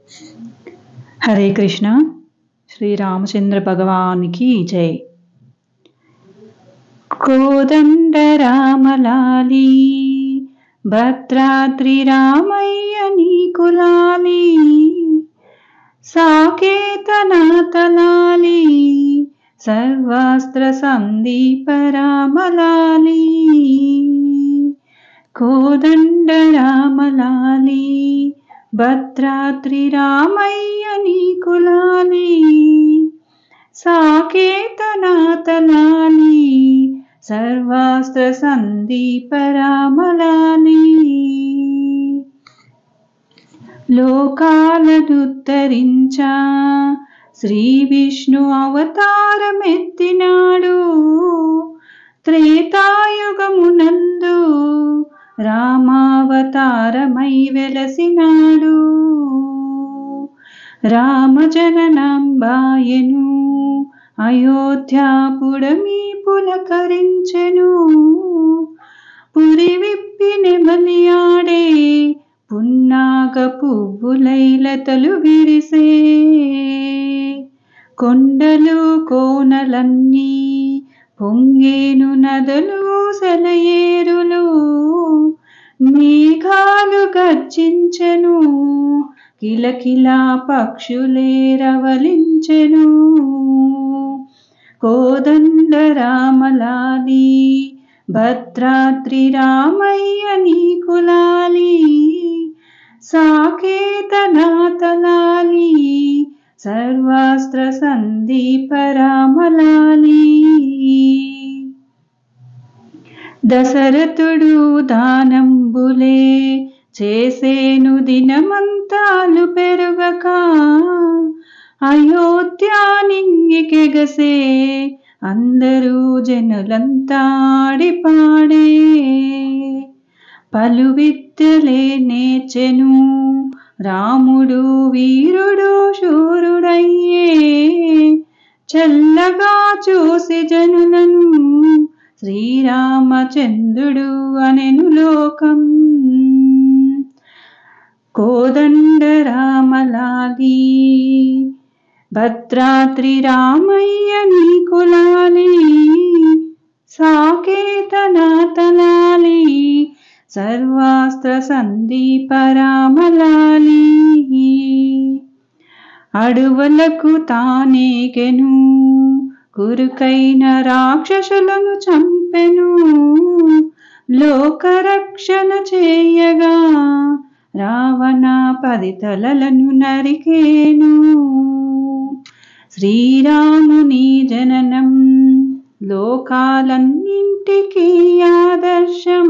हरे कृष्ण। श्री रामचंद्र भगवान की जय। कोदंड रामलाली भद्राद्रि रामయ్య నీకు లాలి సాకేతనాతలాలి సర్వాస్త్ర సందీప రామలాలి కోదండ రామలాలి భద్రాద్రి రామయ్య నీకు లాలి సాకేతనాతలాలి సర్వాస్త్ర సందీప రామలాలి లోకాలనుద్ధరించా శ్రీ విష్ణు అవతారమెత్తినాడు త్రేతాయుగమునందు రామావతారమై వెలసినాడు రామజననాంబాయను అయోధ్యాపుడమి పులకరించెను పురి విప్పి నెమలియాడే పున్నాగ పువ్వులైలతలు విరిసే కొండలు కోనలన్నీ పొంగేను నదులు సెలయేరులు మేఘాలు గర్జించెను కిలకిలా పక్షులే రవలించెను కోదండ రామలాలి భద్రాద్రి రామయ్య నీకు లాలి సాకేతనాతలాలి సర్వాస్త్ర సందీప రామలాలి దశరథుడు దానంబులే చేసేను దినమంతాలు పెరుగక అయోధ్యానింగికెగసే అందరూ జనులంతాడి పాడే పలు విద్యలే నేర్చెను రాముడు వీరుడు శూరుడయ్యే చల్లగా చూసి జనులను శ్రీరామచంద్రుడు అనెను లోకం కోదండ రామలాలి భద్రాద్రి రామయ్య నీకు లాలి సాకేతనాతలాలి సర్వాస్త్ర సందీప రామలాలి అడవులకు తానేగెను కురుకైన రాక్షసులను చంపెను లోకరక్షణ చేయగా రావణ 10 తలలను నరికేను శ్రీరాముని జననం లోకాలన్నింటికీ ఆదర్శం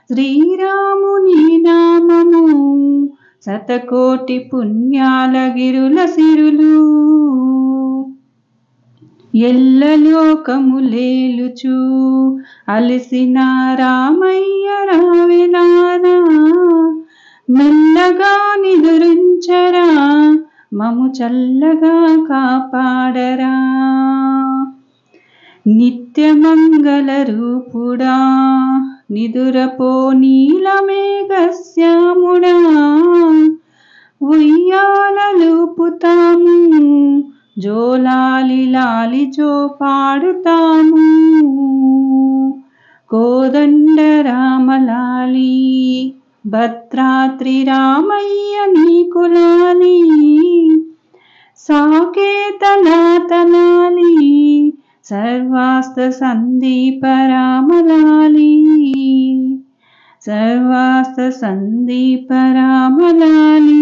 శ్రీరాముని నామము శతకోటి పుణ్యాల గిరుల సిరులు ఎల్లలోకములేలుచు అలసిన రామయ్య రావెలానా మెల్లగా నిదురించరా మము చల్లగా కాపాడరా నిత్యమంగళ రూపుడా నిదురపో నీలమేఘశ్యాముడా ఉయ్యాలలుపుతాము జోలాలి లాలి జో పాడుతాము కోదండ రామలాలి భద్రాద్రి రామయ్య నీకు లాలి సాకేతనాతలాలి సర్వాస్త్ర సందీప రామలాలి సర్వాస్త్ర సందీప రామలాలి